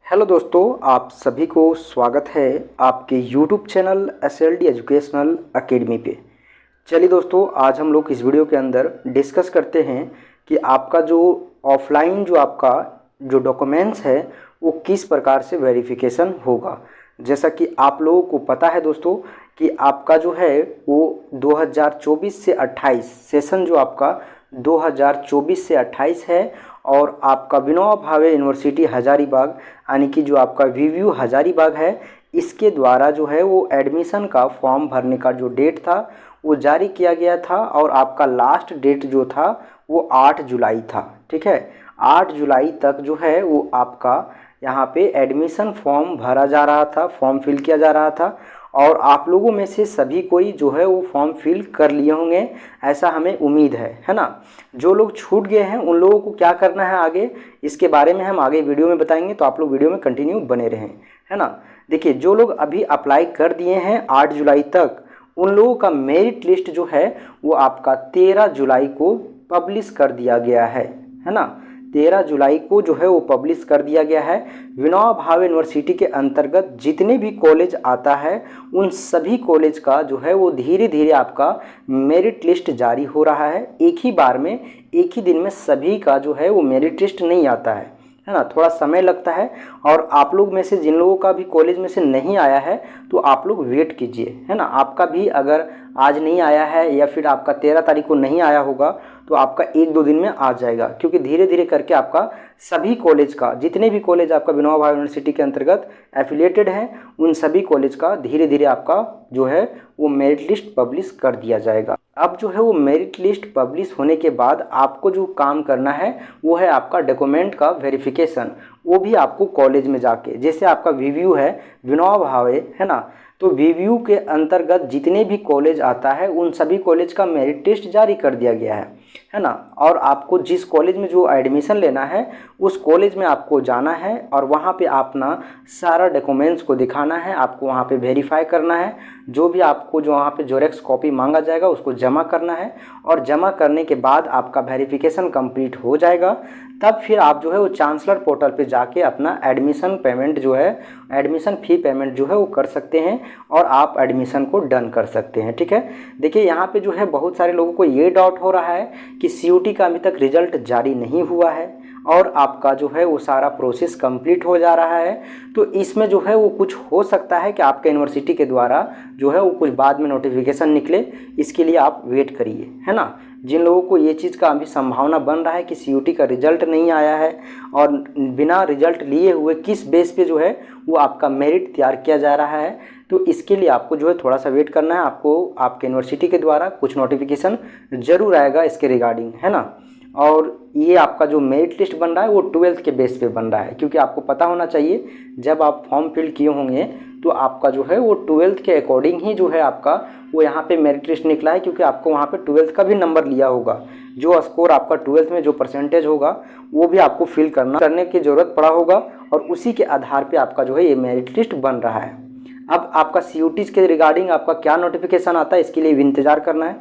Hello दोस्तों, आप सभी को स्वागत है आपके YouTube channel SLD educational academy पे। चलिए दोस्तों, आज हम लोग इस वीडियो के अंदर डिस्कस करते हैं कि आपका जो ऑफलाइन जो आपका जो डॉक्यूमेंट्स है वो किस प्रकार से वेरिफिकेशन होगा। जैसा कि आप लोगों को पता है दोस्तों कि आपका जो है वो 2024 से 28 सेशन जो आपका 2024 से 28 है और आपका विनोबा भावे यूनिवर्सिटी हजारीबाग यानी कि जो आपका VVU हजारीबाग है इसके द्वारा जो है वो एडमिशन का फॉर्म भरने का जो डेट था वो जारी किया गया था और आपका लास्ट डेट जो था वो 8 जुलाई था। ठीक है, 8 जुलाई तक जो है वो आपका यहाँ पे एडमिशन फॉर्म भरा जा रहा था, फॉर्म फिल किया जा रहा था और आप लोगों में से सभी कोई जो है वो फॉर्म फिल कर लिए होंगे, ऐसा हमें उम्मीद है ना। जो लोग छूट गए हैं उन लोगों को क्या करना है आगे, इसके बारे में हम आगे वीडियो में बताएंगे, तो आप लोग वीडियो में कंटिन्यू बने रहें, है ना। देखिए, जो लोग अभी अप्लाई कर दिए हैं 8 जुलाई तक, उन लोगों का मेरिट लिस्ट जो है वो आपका 13 जुलाई को पब्लिश कर दिया गया है ना। 13 जुलाई को जो है वो पब्लिश कर दिया गया है। विनोबा भावे यूनिवर्सिटी के अंतर्गत जितने भी कॉलेज आता है उन सभी कॉलेज का जो है वो धीरे धीरे आपका मेरिट लिस्ट जारी हो रहा है। एक ही बार में, एक ही दिन में सभी का जो है वो मेरिट लिस्ट नहीं आता है ना, थोड़ा समय लगता है। और आप लोग में से जिन लोगों का भी कॉलेज में से नहीं आया है तो आप लोग वेट कीजिए, है ना। आपका भी अगर आज नहीं आया है या फिर आपका 13 तारीख को नहीं आया होगा तो आपका 1-2 दिन में आ जाएगा, क्योंकि धीरे धीरे करके आपका सभी कॉलेज का, जितने भी कॉलेज आपका विनोबा भावे यूनिवर्सिटी के अंतर्गत एफिलिएटेड हैं उन सभी कॉलेज का धीरे धीरे आपका जो है वो मेरिट लिस्ट पब्लिश कर दिया जाएगा। अब जो है वो मेरिट लिस्ट पब्लिश होने के बाद आपको जो काम करना है वो है आपका डॉक्यूमेंट का वेरिफिकेशन। वो भी आपको कॉलेज में जाके, जैसे आपका VVU है विनोबा भावे, है ना, तो VVU के अंतर्गत जितने भी कॉलेज आता है उन सभी कॉलेज का मेरिट लिस्ट जारी कर दिया गया है ना। और आपको जिस कॉलेज में जो एडमिशन लेना है उस कॉलेज में आपको जाना है और वहाँ पे अपना सारा डॉक्यूमेंट्स को दिखाना है, आपको वहाँ पे वेरीफाई करना है। जो भी आपको जो वहाँ पे ज़ेरॉक्स कॉपी मांगा जाएगा उसको जमा करना है और जमा करने के बाद आपका वेरिफिकेशन कंप्लीट हो जाएगा। तब फिर आप जो है वो चांसलर पोर्टल पे जाके अपना एडमिशन पेमेंट जो है, एडमिशन फ़ी पेमेंट जो है वो कर सकते हैं और आप एडमिशन को डन कर सकते हैं। ठीक है, देखिए यहाँ पे जो है बहुत सारे लोगों को ये डाउट हो रहा है कि CUT का अभी तक रिजल्ट जारी नहीं हुआ है और आपका जो है वो सारा प्रोसेस कंप्लीट हो जा रहा है, तो इसमें जो है वो कुछ हो सकता है कि आपके यूनिवर्सिटी के द्वारा जो है वो कुछ बाद में नोटिफिकेशन निकले, इसके लिए आप वेट करिए, है ना। जिन लोगों को ये चीज़ का अभी संभावना बन रहा है कि CUT का रिजल्ट नहीं आया है और बिना रिजल्ट लिए हुए किस बेस पे जो है वो आपका मेरिट तैयार किया जा रहा है, तो इसके लिए आपको जो है थोड़ा सा वेट करना है। आपको आपके यूनिवर्सिटी के द्वारा कुछ नोटिफिकेशन ज़रूर आएगा इसके रिगार्डिंग, है ना। और ये आपका जो मेरिट लिस्ट बन रहा है वो 12th के बेस पे बन रहा है, क्योंकि आपको पता होना चाहिए जब आप फॉर्म फिल किए होंगे तो आपका जो है वो 12th के अकॉर्डिंग ही जो है आपका वो यहाँ पे मेरिट लिस्ट निकला है, क्योंकि आपको वहाँ पे 12th का भी नंबर लिया होगा। जो स्कोर आपका 12th में जो परसेंटेज होगा वो भी आपको फिल करने की ज़रूरत पड़ा होगा और उसी के आधार पर आपका जो है ये मेरिट लिस्ट बन रहा है। अब आपका CUT के रिगार्डिंग आपका क्या नोटिफिकेशन आता है इसके लिए भी इंतज़ार करना है।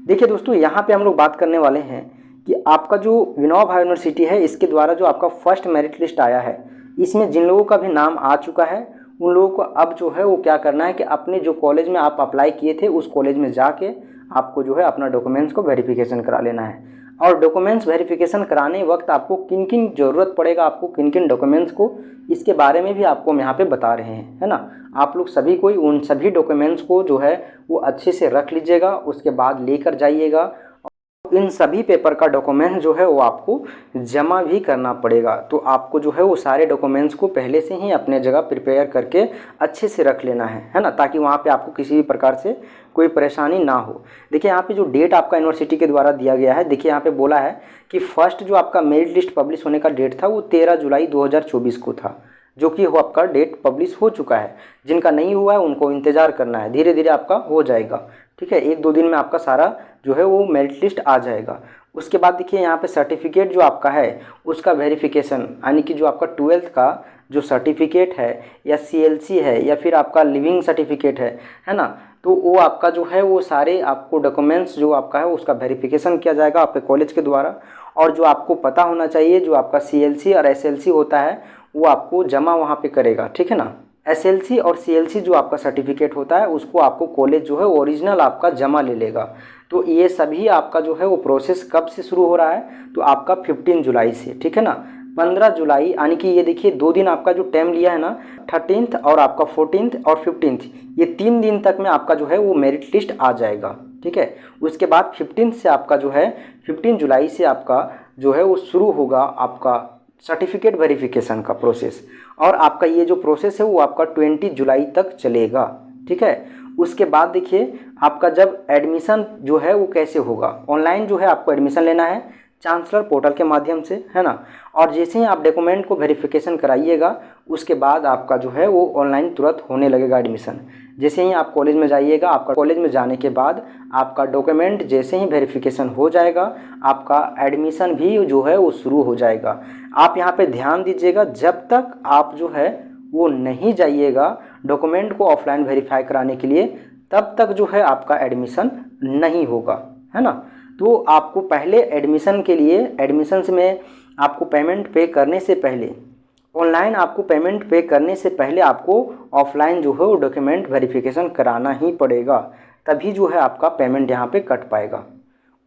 देखिए दोस्तों, यहाँ पे हम लोग बात करने वाले हैं कि आपका जो विनोबा भावे यूनिवर्सिटी है इसके द्वारा जो आपका फर्स्ट मेरिट लिस्ट आया है, इसमें जिन लोगों का भी नाम आ चुका है उन लोगों को अब जो है वो क्या करना है कि अपने जो कॉलेज में आप अप्लाई किए थे उस कॉलेज में जाके आपको जो है अपना डॉक्यूमेंट्स को वेरिफिकेशन करा लेना है। और डॉक्यूमेंट्स वेरिफिकेशन कराने वक्त आपको किन किन ज़रूरत पड़ेगा, आपको किन किन डॉक्यूमेंट्स को, इसके बारे में भी आपको हम यहाँ पे बता रहे हैं, है ना। आप लोग सभी कोई उन सभी डॉक्यूमेंट्स को जो है वो अच्छे से रख लीजिएगा, उसके बाद लेकर जाइएगा। इन सभी पेपर का डॉक्यूमेंट जो है वो आपको जमा भी करना पड़ेगा, तो आपको जो है वो सारे डॉक्यूमेंट्स को पहले से ही अपने जगह प्रिपेयर करके अच्छे से रख लेना है ना, ताकि वहाँ पे आपको किसी भी प्रकार से कोई परेशानी ना हो। देखिए यहाँ पे जो डेट आपका यूनिवर्सिटी के द्वारा दिया गया है, देखिए यहाँ पे बोला है कि फर्स्ट जो आपका मेरिट लिस्ट पब्लिश होने का डेट था वो 13 जुलाई 2024 को था, जो कि वो आपका डेट पब्लिश हो चुका है। जिनका नहीं हुआ है उनको इंतज़ार करना है, धीरे धीरे आपका हो जाएगा। ठीक है, 1-2 दिन में आपका सारा जो है वो मेरिट लिस्ट आ जाएगा। उसके बाद देखिए यहाँ पे सर्टिफिकेट जो आपका है उसका वेरिफिकेशन, यानी कि जो आपका 12th का जो सर्टिफिकेट है या CLC है या फिर आपका लिविंग सर्टिफिकेट है ना, तो वो आपका जो है वो सारे आपको डॉक्यूमेंट्स जो आपका है उसका वेरिफिकेशन किया जाएगा आपके कॉलेज के द्वारा। और जो आपको पता होना चाहिए, जो आपका CLC और SLC होता है वो आपको जमा वहाँ पे करेगा, ठीक है ना। SLC और CLC जो आपका सर्टिफिकेट होता है उसको आपको कॉलेज जो है ओरिजिनल आपका जमा ले लेगा। तो ये सभी आपका जो है वो प्रोसेस कब से शुरू हो रहा है, तो आपका 15 जुलाई से, ठीक है ना। 15 जुलाई यानी कि ये देखिए 2 दिन आपका जो टाइम लिया है ना, 13th और आपका 14th और 15th, ये 3 दिन तक में आपका जो है वो मेरिट लिस्ट आ जाएगा, ठीक है। उसके बाद 15 से आपका जो है 15 जुलाई से आपका जो है वो शुरू होगा आपका सर्टिफिकेट वेरिफिकेशन का प्रोसेस, और आपका ये जो प्रोसेस है वो आपका 20 जुलाई तक चलेगा, ठीक है। उसके बाद देखिए आपका जब एडमिशन जो है वो कैसे होगा, ऑनलाइन जो है आपको एडमिशन लेना है चांसलर पोर्टल के माध्यम से, है ना। और जैसे ही आप डॉक्यूमेंट को वेरिफिकेशन कराइएगा उसके बाद आपका जो है वो ऑनलाइन तुरंत होने लगेगा एडमिशन। जैसे ही आप कॉलेज में जाइएगा, आपका कॉलेज में जाने के बाद आपका डॉक्यूमेंट जैसे ही वेरिफिकेशन हो जाएगा आपका एडमिशन भी जो है वो शुरू हो जाएगा। आप यहाँ पे ध्यान दीजिएगा, जब तक आप जो है वो नहीं जाइएगा डॉक्यूमेंट को ऑफलाइन वेरीफाई कराने के लिए, तब तक जो है आपका एडमिशन नहीं होगा, है ना। तो आपको पहले एडमिशन के लिए, एडमिशन में आपको पेमेंट पे करने से पहले, ऑनलाइन आपको पेमेंट पे करने से पहले आपको ऑफलाइन जो है वो डॉक्यूमेंट वेरिफिकेशन कराना ही पड़ेगा, तभी जो है आपका पेमेंट यहाँ पे कट पाएगा।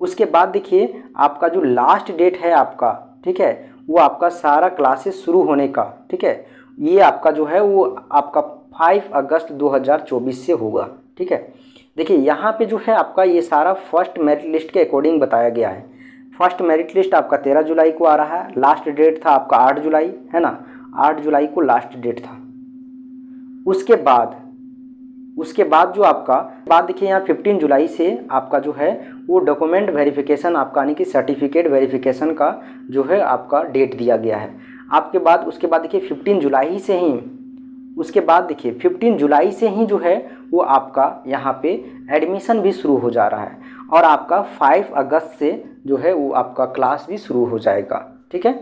उसके बाद देखिए आपका जो लास्ट डेट है आपका, ठीक है, वो आपका सारा क्लासेस शुरू होने का, ठीक है, ये आपका जो है वो आपका 5 अगस्त 2024 से होगा, ठीक है। देखिए यहाँ पे जो है आपका ये सारा फर्स्ट मेरिट लिस्ट के अकॉर्डिंग बताया गया है। फर्स्ट मेरिट लिस्ट आपका 13 जुलाई को आ रहा है, लास्ट डेट था आपका 8 जुलाई, है ना, 8 जुलाई को लास्ट डेट था। उसके बाद जो आपका बाद देखिए यहाँ 15 जुलाई से आपका जो है वो डॉक्यूमेंट वेरिफिकेशन आपका यानी कि सर्टिफिकेट वेरिफिकेशन का जो है आपका डेट दिया गया है। आपके बाद उसके बाद देखिए 15 जुलाई से ही, उसके बाद देखिए 15 जुलाई से ही जो है वो आपका यहाँ पे एडमिशन भी शुरू हो जा रहा है, और आपका 5 अगस्त से जो है वो आपका क्लास भी शुरू हो जाएगा, ठीक है।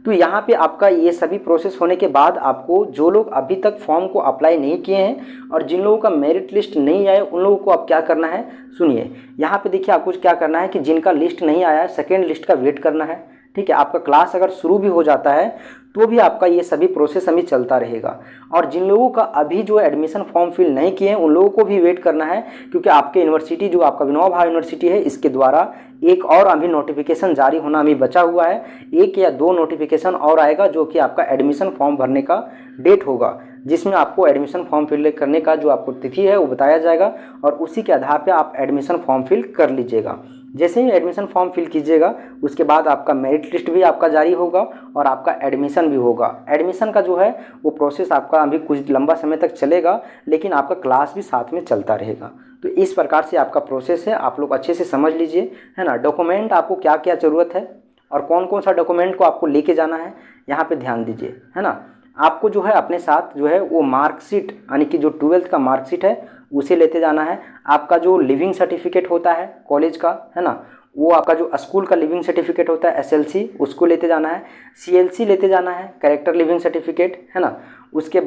तो यहाँ पे आपका ये सभी प्रोसेस होने के बाद आपको, जो लोग अभी तक फॉर्म को अप्लाई नहीं किए हैं और जिन लोगों का मेरिट लिस्ट नहीं आया उन लोगों को अब क्या करना है सुनिए। यहाँ पे देखिए आपको क्या करना है कि जिनका लिस्ट नहीं आया है सेकेंड लिस्ट का वेट करना है, ठीक है। आपका क्लास अगर शुरू भी हो जाता है तो भी आपका ये सभी प्रोसेस अभी चलता रहेगा, और जिन लोगों का अभी जो एडमिशन फॉर्म फिल नहीं किए हैं उन लोगों को भी वेट करना है, क्योंकि आपके यूनिवर्सिटी जो आपका विनोबा भावे यूनिवर्सिटी है इसके द्वारा एक और अभी नोटिफिकेशन जारी होना अभी बचा हुआ है। 1 या 2 नोटिफिकेशन और आएगा जो कि आपका एडमिशन फॉर्म भरने का डेट होगा, जिसमें आपको एडमिशन फॉर्म फिल करने का जो आपको तिथि है वो बताया जाएगा, और उसी के आधार पर आप एडमिशन फॉर्म फिल कर लीजिएगा। जैसे ही एडमिशन फॉर्म फिल कीजिएगा उसके बाद आपका मेरिट लिस्ट भी आपका जारी होगा और आपका एडमिशन भी होगा। एडमिशन का जो है वो प्रोसेस आपका अभी कुछ लंबा समय तक चलेगा, लेकिन आपका क्लास भी साथ में चलता रहेगा। तो इस प्रकार से आपका प्रोसेस है, आप लोग अच्छे से समझ लीजिए, है ना। डॉक्यूमेंट आपको क्या क्या ज़रूरत है और कौन कौन सा डॉक्यूमेंट को आपको लेके जाना है यहाँ पे ध्यान दीजिए, है ना। आपको जो है अपने साथ जो है वो मार्कशीट यानी कि जो 12th का मार्कशीट है उसे लेते जाना है। आपका जो लिविंग सर्टिफिकेट होता है कॉलेज का, है ना, वो आपका जो स्कूल का लिविंग सर्टिफिकेट होता है SLC उसको लेते जाना है। CLC लेते जाना है, कैरेक्टर लिविंग सर्टिफिकेट, है ना। उसके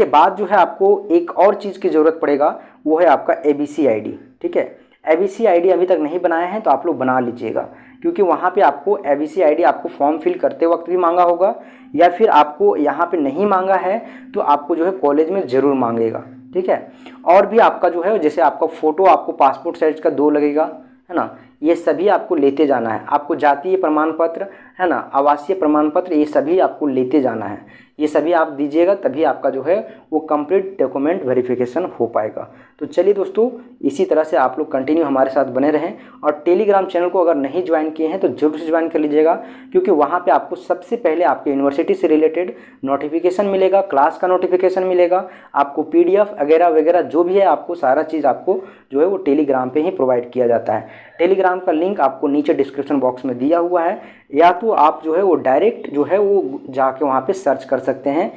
बाद जो है आपको एक और चीज़ की ज़रूरत पड़ेगा, वो है आपका ABC ID, ठीक है। ABC ID अभी तक नहीं बनाया है तो आप लोग बना लीजिएगा, क्योंकि वहाँ पे आपको ABC ID आपको फॉर्म फिल करते वक्त भी मांगा होगा, या फिर आपको यहाँ पे नहीं मांगा है तो आपको जो है कॉलेज में ज़रूर मांगेगा, ठीक है। और भी आपका जो है जैसे आपका फ़ोटो आपको पासपोर्ट साइज का 2 लगेगा, है ना, ये सभी आपको लेते जाना है। आपको जातीय प्रमाण पत्र, है ना, आवासीय प्रमाण पत्र, ये सभी आपको लेते जाना है। ये सभी आप दीजिएगा तभी आपका जो है वो कंप्लीट डॉक्यूमेंट वेरिफिकेशन हो पाएगा। तो चलिए दोस्तों, इसी तरह से आप लोग कंटिन्यू हमारे साथ बने रहें, और टेलीग्राम चैनल को अगर नहीं ज्वाइन किए हैं तो जरूर से ज्वाइन कर लीजिएगा, क्योंकि वहाँ पे आपको सबसे पहले आपके यूनिवर्सिटी से रिलेटेड नोटिफिकेशन मिलेगा, क्लास का नोटिफिकेशन मिलेगा, आपको PDF वगैरह वगैरह जो भी है आपको सारा चीज़ आपको जो है वो टेलीग्राम पे ही प्रोवाइड किया जाता है। टेलीग्राम का लिंक आपको नीचे डिस्क्रिप्शन बॉक्स में दिया हुआ है, या तो आप जो है वो डायरेक्ट जो है वो जाके वहाँ पे सर्च कर सकते हैं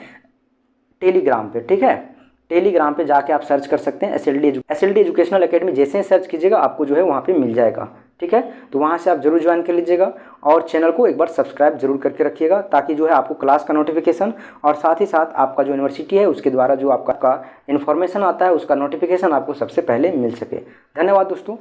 टेलीग्राम पे, ठीक है। टेलीग्राम पे जाके आप सर्च कर सकते हैं SLD एजुकेशनल एकेडमी। जैसे ही सर्च कीजिएगा आपको जो है वहाँ पे मिल जाएगा, ठीक है। तो वहाँ से आप जरूर ज्वाइन कर लीजिएगा, और चैनल को एक बार सब्सक्राइब जरूर करके रखिएगा, ताकि जो है आपको क्लास का नोटिफिकेशन और साथ ही साथ आपका जो यूनिवर्सिटी है उसके द्वारा जो आपका इन्फॉर्मेशन आता है उसका नोटिफिकेशन आपको सबसे पहले मिल सके। धन्यवाद दोस्तों।